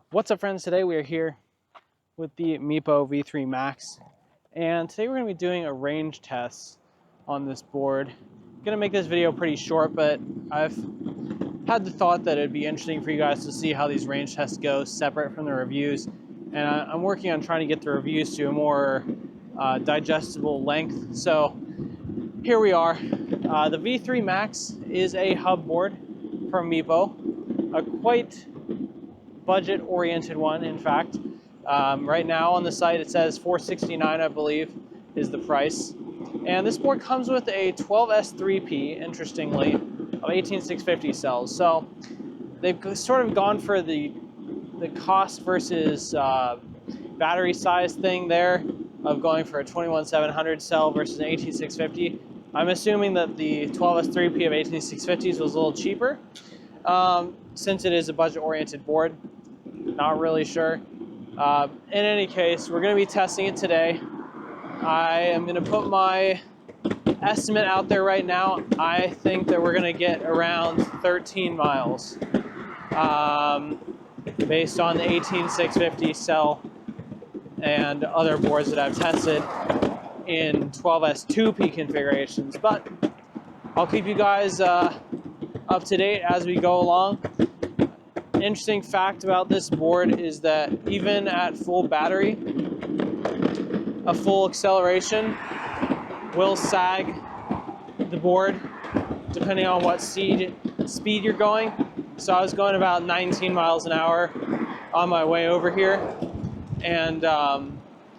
What's up, friends? Today we are here with the Meepo V3 Max, and today we're going to be doing a range test on this board. I'm going to make this video pretty short, but I've had the thought that it'd be interesting for you guys to see how these range tests go separate from the reviews, and I'm working on trying to get the reviews to a more digestible length. So here we are. The V3 Max is a hub board from Meepo, a quite budget-oriented one, in fact. Right now on the site it says $469, I believe, is the price. And this board comes with a 12S3P, interestingly, of 18650 cells. So they've sort of gone for the cost versus battery size thing there, of going for a 21700 cell versus an 18650. I'm assuming that the 12S3P of 18650s was a little cheaper, since it is a budget-oriented board. Not really sure. In any case, we're going to be testing it today. I am going to put my estimate out there right now. I think that we're going to get around 13 miles based on the 18650 cell and other boards that I've tested in 12S2P configurations. But I'll keep you guys up to date as we go along. Interesting fact about this board is that even at full battery, a full acceleration will sag the board depending on what speed you're going. So I was going about 19 miles an hour on my way over here, and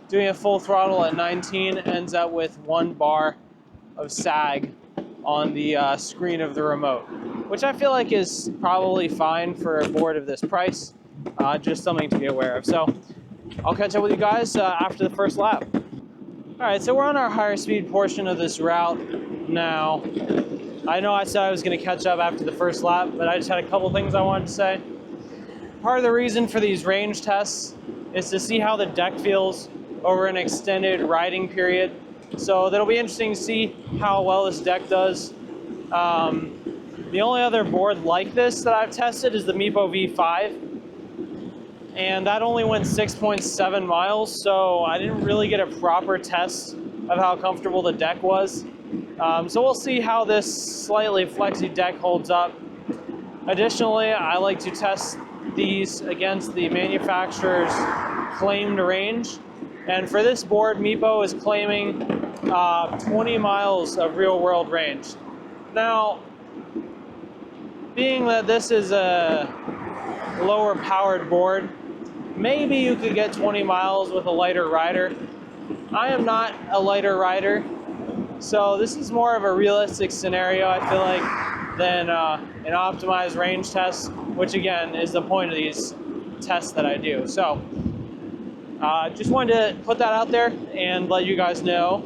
doing a full throttle at 19 ends up with 1 bar of sag on the screen of the remote, which I feel like is probably fine for a board of this price. Just something to be aware of. So I'll catch up with you guys after the first lap. All right, so we're on our higher speed portion of this route now. I know I said I was going to catch up after the first lap, but I just had a couple things I wanted to say. Part of the reason for these range tests is to see how the deck feels over an extended riding period. So that'll be interesting to see how well this deck does. The only other board like this that I've tested is the Meepo V5, and that only went 6.7 miles, so I didn't really get a proper test of how comfortable the deck was. So we'll see how this slightly flexy deck holds up. Additionally, I like to test these against the manufacturer's claimed range, and for this board, Meepo is claiming 20 miles of real-world range. Now, being that this is a lower powered board, maybe you could get 20 miles with a lighter rider. I am not a lighter rider, so this is more of a realistic scenario, I feel like, than an optimized range test, which again is the point of these tests that I do. So just wanted to put that out there and let you guys know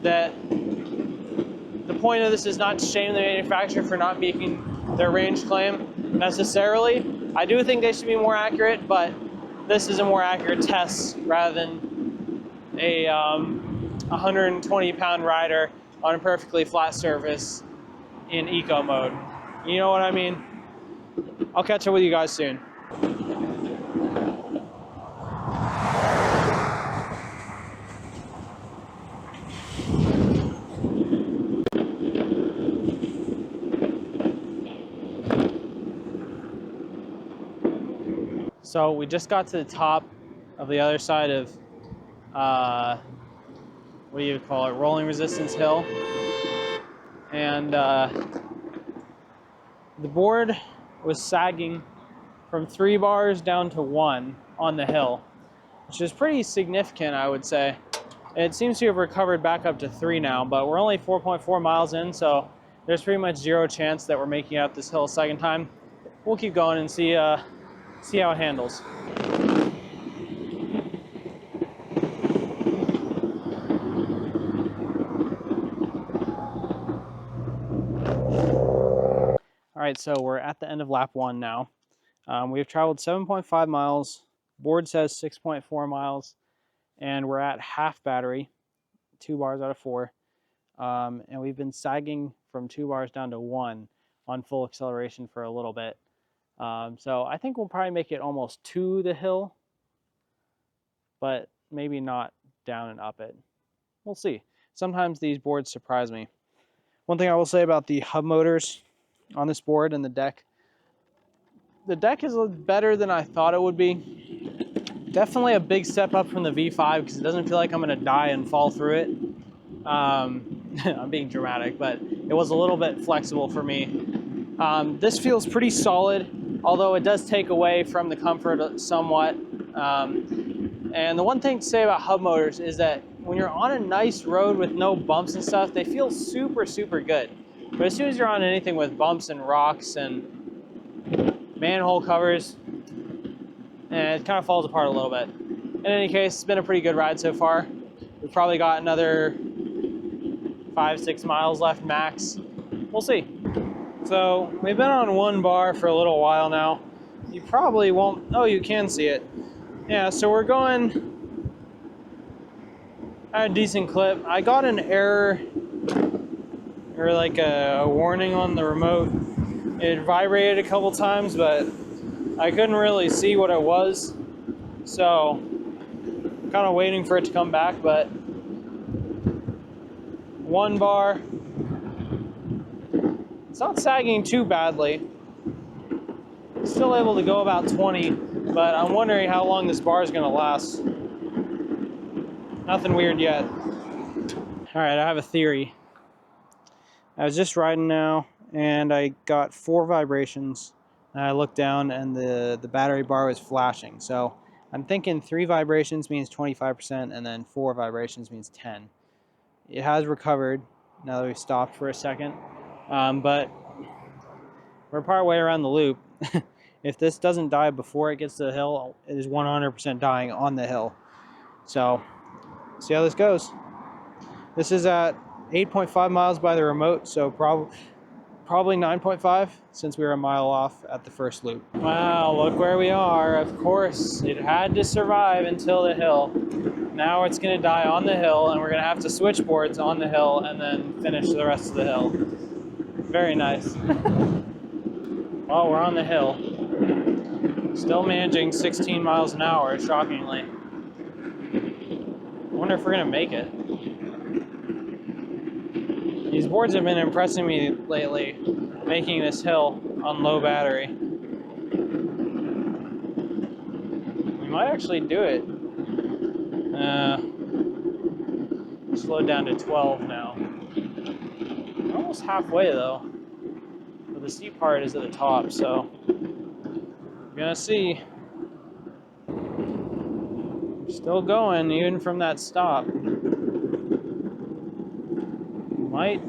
that the point of this is not to shame the manufacturer for not making their range claim necessarily. I do think they should be more accurate, but this is a more accurate test rather than a 120-pound rider on a perfectly flat surface in eco mode. You know what I mean? I'll catch up with you guys soon. So we just got to the top of the other side of, what do you call it, rolling resistance hill. And the board was sagging from 3 bars down to 1 on the hill, which is pretty significant, I would say. It seems to have recovered back up to 3 now, but we're only 4.4 miles in, so there's pretty much 0 chance that we're making it up this hill a second time. We'll keep going and see how it handles. All right, so we're at the end of lap 1 now. We've traveled 7.5 miles. Board says 6.4 miles, and we're at half battery, 2 bars out of 4. And we've been sagging from 2 bars down to 1 on full acceleration for a little bit. So I think we'll probably make it almost to the hill, but maybe not down and up it. We'll see. Sometimes these boards surprise me. One thing I will say about the hub motors on this board and the deck is better than I thought it would be. Definitely a big step up from the V5 because it doesn't feel like I'm going to die and fall through it. I'm being dramatic, but it was a little bit flexible for me. This feels pretty solid, although it does take away from the comfort somewhat. And the one thing to say about hub motors is that when you're on a nice road with no bumps and stuff, they feel super, super good. But as soon as you're on anything with bumps and rocks and manhole covers, it kind of falls apart a little bit. In any case, it's been a pretty good ride so far. We've probably got another 5-6 miles left max. We'll see. So we've been on one bar for a little while now. You probably won't, oh, you can see it. Yeah, so we're going at a decent clip. I got an error, or like a warning on the remote. It vibrated a couple times, but I couldn't really see what it was. So kind of waiting for it to come back, but one bar. It's not sagging too badly. Still able to go about 20, but I'm wondering how long this bar is going to last. Nothing weird yet. All right, I have a theory. I was just riding now, and I got 4 vibrations. And I looked down, and the battery bar was flashing. So I'm thinking 3 vibrations means 25%, and then 4 vibrations means 10. It has recovered now that we stopped for a second. But we're part way around the loop. If this doesn't die before it gets to the hill, it is 100% dying on the hill. So, see how this goes. This is at 8.5 miles by the remote, so probably 9.5 since we were a mile off at the first loop. Wow, look where we are. Of course, it had to survive until the hill. Now it's going to die on the hill, and we're going to have to switch boards on the hill and then finish the rest of the hill. Very nice. Well, we're on the hill. Still managing 16 miles an hour, shockingly. I wonder if we're going to make it. These boards have been impressing me lately, making this hill on low battery. We might actually do it. Slowed down to 12 now. We're almost halfway though. But the steep part is at the top, so we're gonna see. We're still going, even from that stop. Might.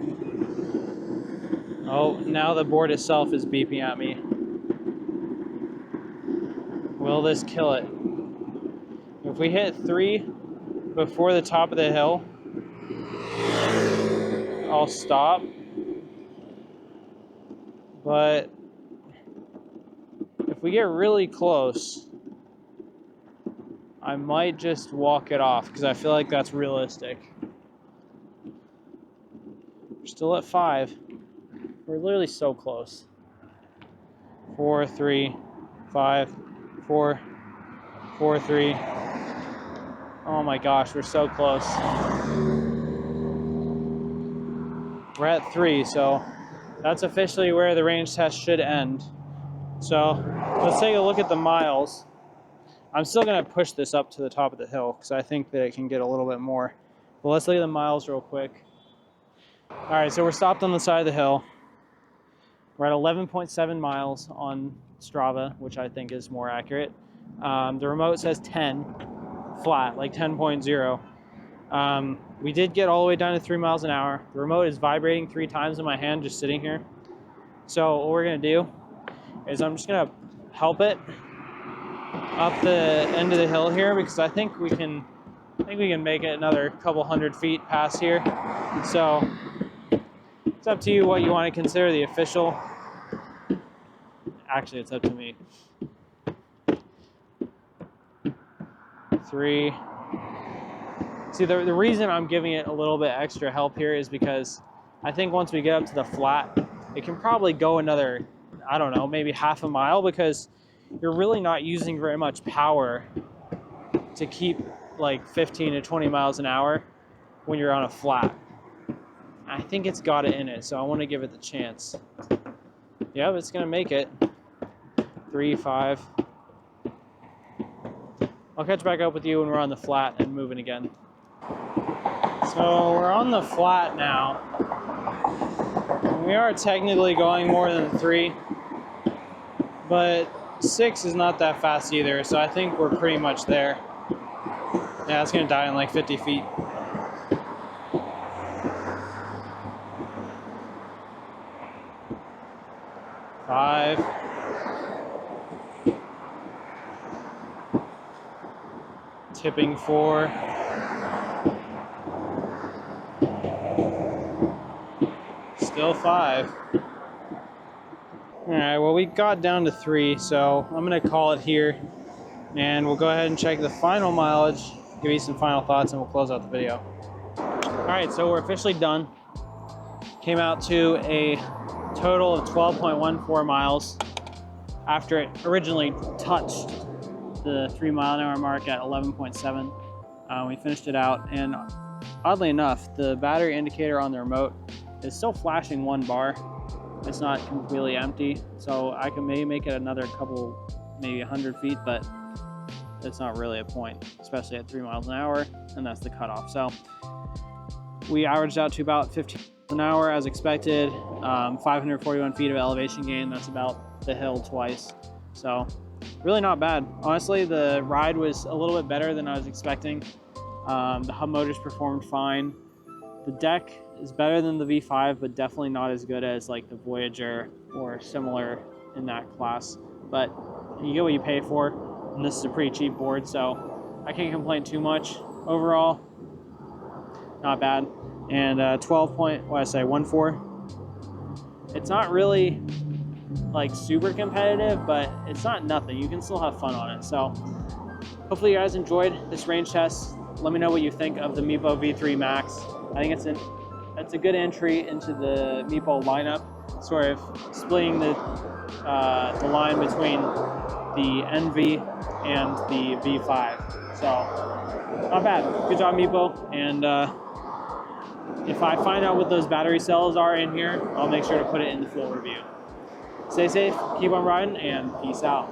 Oh, now the board itself is beeping at me. Will this kill it? If we hit 3 before the top of the hill, I'll stop. But if we get really close, I might just walk it off because I feel like that's realistic. We're still at 5. We're literally so close. 4, 3, 5, 4, 4, 3. Oh my gosh, we're so close. We're at 3, so that's officially where the range test should end. So let's take a look at the miles. I'm still going to push this up to the top of the hill because I think that it can get a little bit more. But let's look at the miles real quick. All right, so we're stopped on the side of the hill. We're at 11.7 miles on Strava, which I think is more accurate. The remote says 10 flat, like 10.0. We did get all the way down to 3 miles an hour. The remote is vibrating 3 times in my hand just sitting here. So what we're gonna do is I'm just gonna help it up the end of the hill here because I think we can make it another couple 100 feet past here. So it's up to you what you want to consider the official. Actually, it's up to me. 3. See, the reason I'm giving it a little bit extra help here is because I think once we get up to the flat, it can probably go another I don't know, maybe half a mile, because you're really not using very much power to keep like 15 to 20 miles an hour when you're on a flat. I think it's got it in it, so I want to give it the chance. Yep, it's gonna make it. 3, 5. I'll catch back up with you when we're on the flat and moving again. So we're on the flat now. We are technically going more than 3, but 6 is not that fast either, so I think we're pretty much there. Yeah, it's gonna die in like 50 feet. Five. Tipping 4. Still 5. All right, well, we got down to 3, so I'm gonna call it here, and we'll go ahead and check the final mileage, give you some final thoughts, and we'll close out the video. All right, so we're officially done. Came out to a total of 12.14 miles after it originally touched the 3 mile an hour mark at 11.7. We finished it out, and oddly enough, the battery indicator on the remote is still flashing 1 bar. It's not completely empty, so I can maybe make it another couple, maybe 100 feet, but it's not really a point, especially at 3 miles an hour, and that's the cutoff. So we averaged out to about 15 an hour as expected, 541 feet of elevation gain. That's about the hill twice. So really not bad. Honestly, the ride was a little bit better than I was expecting. The hub motors performed fine. The deck is better than the V5, but definitely not as good as like the Voyager or similar in that class. But you get what you pay for, and this is a pretty cheap board, so I can't complain too much. Overall, not bad. And 12.14. It's not really like super competitive, but it's not nothing. You can still have fun on it. So hopefully you guys enjoyed this range test. Let me know what you think of the Meepo V3 Max. I think it's a good entry into the Meepo lineup, sort of splitting the line between the NV and the V5. So not bad. Good job, Meepo. And if I find out what those battery cells are in here, I'll make sure to put it in the full review. Stay safe, keep on riding, and peace out.